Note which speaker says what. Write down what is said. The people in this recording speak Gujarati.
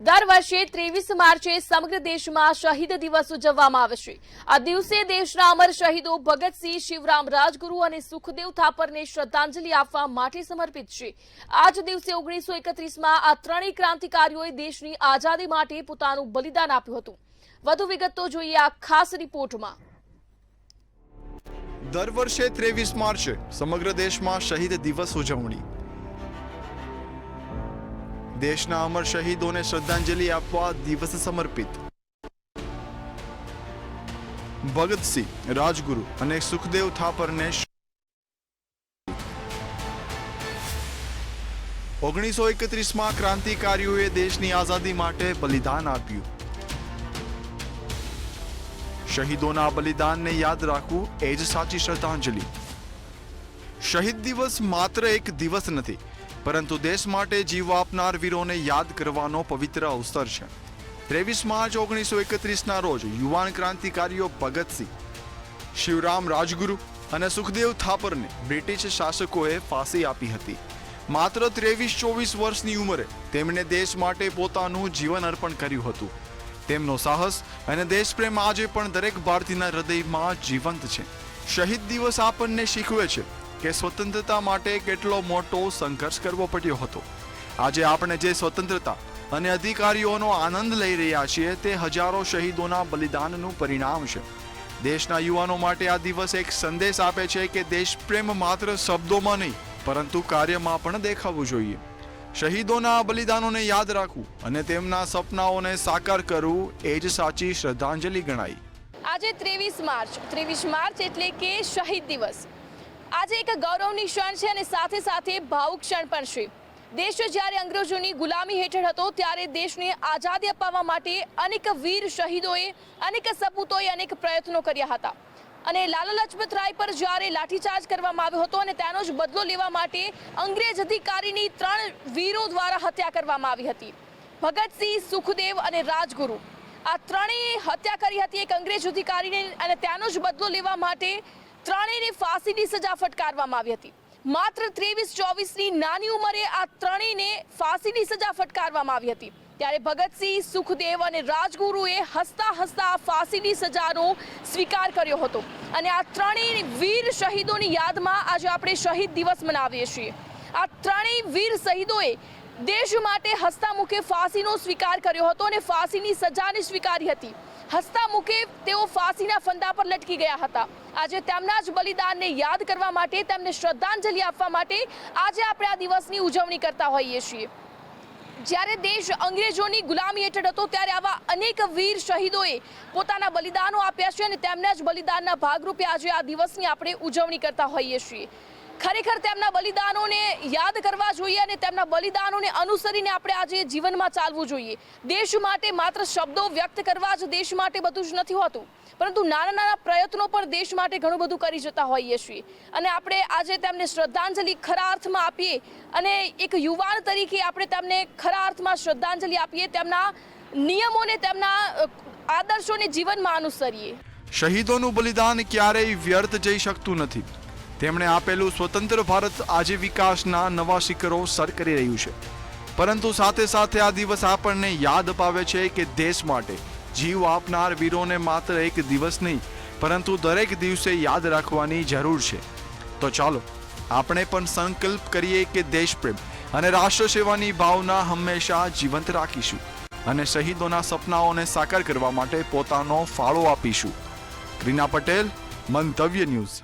Speaker 1: દર વર્ષે 23 માર્ચે સમગ્ર દેશમાં શહીદ દિવસ ઉજવવામાં આવે છે। આ દિવસે દેશના અમર શહીદો ભગતસિંહ, શિવરામ રાજગુરુ અને સુખદેવ થાપરને શ્રદ્ધાંજલિ આપવા માટે સમર્પિત છે। આ જ દિવસે 1931માં આ ત્રણેય ક્રાંતિકારીઓએ દેશની આઝાદી માટે પોતાનું બલિદાન આપ્યું હતું। વધુ વિગતો જોઈએ આ ખાસ રિપોર્ટમાં।
Speaker 2: દર વર્ષે 23 માર્ચે સમગ્ર દેશમાં શહીદ દિવસ ઉજવણી। દેશના અમર શહીદોને શ્રદ્ધાંજલિ આપવા દિવસ સમર્પિત। ભગતસિંહ, રાજગુરુ અને સુખદેવ થાપરને 1931માં ક્રાંતિકારીઓએ દેશની આઝાદી માટે બલિદાન આપ્યું। શહીદોના બલિદાનને યાદ રાખવું એ જ સાચી શ્રદ્ધાંજલિ। શહીદ દિવસ માત્ર એક દિવસ નથી, પરંતુ દેશ માટે જીવ આપનાર વીરોને યાદ કરવાનો પવિત્ર અવસર છે। 23 માર્ચ 1931ના રોજ યુવાન ક્રાંતિકારીઓ ભગતસિંહ, શિવરામ રાજગુરુ અને સુખદેવ થાપરને બ્રિટિશ શાસકોએ ફાંસી આપી હતી। માત્ર 23-24 વર્ષની ઉંમરે તેમણે દેશ માટે પોતાનું જીવન અર્પણ કર્યું હતું। તેમનો સાહસ અને દેશપ્રેમ આજે પણ દરેક ભારતીયના હૃદયમાં જીવંત છે। શહીદ દિવસ આપણને શીખવે છે કે સ્વતંત્રતા માટે કેટલો મોટો સંઘર્ષ કરવો પડ્યો હતો। આજે આપણે જે સ્વતંત્રતા અને અધિકારીઓનો આનંદ લઈ રહ્યા છીએ તે હજારો શહીદોના બલિદાનનું પરિણામ છે। દેશના યુવાનો માટે આ દિવસ એક સંદેશ આપે છે કે દેશપ્રેમ માત્ર શબ્દોમાં નહીં પરંતુ કાર્યમાં પણ દેખાવું જોઈએ। શહીદોના બલિદાનોને યાદ રાખવું અને તેમના સપનાઓને સાકાર કરવું એ જ સાચી શ્રદ્ધાંજલિ ગણાય।
Speaker 1: આજે 23 માર્ચ એટલે કે શહીદ દિવસ। આજે એક ગૌરવની ક્ષણ છે અને સાથે સાથે ભાવુક ક્ષણ પણ છે। દેશ જ્યારે અંગ્રેજોની ગુલામી હેઠળ હતો ત્યારે દેશને આઝાદી અપાવવા માટે અનેક વીર શહીદોએ, અનેક સપૂતોએ અનેક પ્રયત્નો કર્યા હતા અને લાલા લજપત રાય પર જ્યારે લાઠીચાર્જ કરવામાં આવ્યો હતો અને તેનો જ બદલો લેવા માટે અંગ્રેજ અધિકારીની 3 વીરો દ્વારા હત્યા કરવામાં આવી હતી। ભગતસિંહ, સુખદેવ અને રાજગુરુ આ ત્રણેય હત્યા કરી હતી એક અંગ્રેજ અધિકારીને અને તેનો જ બદલો લેવા માટે ત્રણેયને ફાંસીની સજા ફટકારવામાં આવી હતી। માત્ર 23-24ની નાની ઉંમરે આ ત્રણેયને ફાંસીની સજા ફટકારવામાં આવી હતી। ત્યારે ભગતસિંહ, સુખદેવ અને રાજગુરુએ હસતા હસતા આ ફાંસીની સજાનો સ્વીકાર કર્યો હતો અને આ ત્રણેય વીર શહીદોની યાદમાં આજે આપણે શહીદ દિવસ મનાવીએ છીએ। આ ત્રણેય વીર શહીદોએ દેશ માટે હસતા મુખે ફાંસીનો સ્વીકાર કર્યો હતો અને ફાંસીની સજાને સ્વીકારી હતી। હસતા મુખે તેઓ ફાંસીના ફંદા પર લટકી ગયા હતા। આજે તેમના જ બલિદાનને યાદ કરવા માટે, તેમને શ્રદ્ધાંજલિ આપવા માટે આજે આપણે આ દિવસની ઉજવણી કરતા હોઈએ છીએ। જ્યારે દેશ અંગ્રેજોની ગુલામી હેઠળ હતો ત્યારે આવા અનેક વીર શહીદોએ પોતાના બલિદાનો આપ્યા છે અને તેમના જ બલિદાનના ભાગરૂપે આજે આ દિવસની આપણે ઉજવણી કરતા હોઈએ છીએ। ખરેખર તેમના બલિદાનોને યાદ કરવા જોઈએ અને તેમના બલિદાનોને અનુસરીને આપણે આજે જીવનમાં ચાલવું જોઈએ। દેશ માટે માત્ર શબ્દો વ્યક્ત કરવા જ દેશ માટે બધું જ નથી હોતું, પરંતુ નાના નાના પ્રયત્નો પર દેશ માટે ઘણું બધું કરી જતા હોઈએ છીએ અને આપણે આજે તેમને શ્રદ્ધાંજલિ ખરા અર્થમાં આપીએ અને એક યુવાન તરીકે આપણે તેમને ખરા અર્થમાં શ્રદ્ધાંજલિ આપીએ, તેમના નિયમોને, તેમના આદર્શોને જીવનમાં અનુસરીએ।
Speaker 2: શહીદોનું બલિદાન ક્યારેય વ્યર્થ જઈ શકતું નથી। તેમણે આપેલું સ્વતંત્ર ભારત આજે વિકાસના નવા શિખરો સર કરી રહ્યું છે, પરંતુ સાથે સાથે આ દિવસ આપણને યાદ અપાવે છે કે દેશ માટે જીવ આપનાર વીરોને માત્ર એક દિવસ નહીં પરંતુ દરેક દિવસે યાદ રાખવાની જરૂર છે। તો ચાલો આપણે પણ સંકલ્પ કરીએ કે દેશપ્રેમ અને રાષ્ટ્ર સેવાની ભાવના હંમેશા જીવંત રાખીશું અને શહીદોના સપનાઓને સાકાર કરવા માટે પોતાનો ફાળો આપીશું। રીના પટેલ, મંતવ્ય ન્યૂઝ।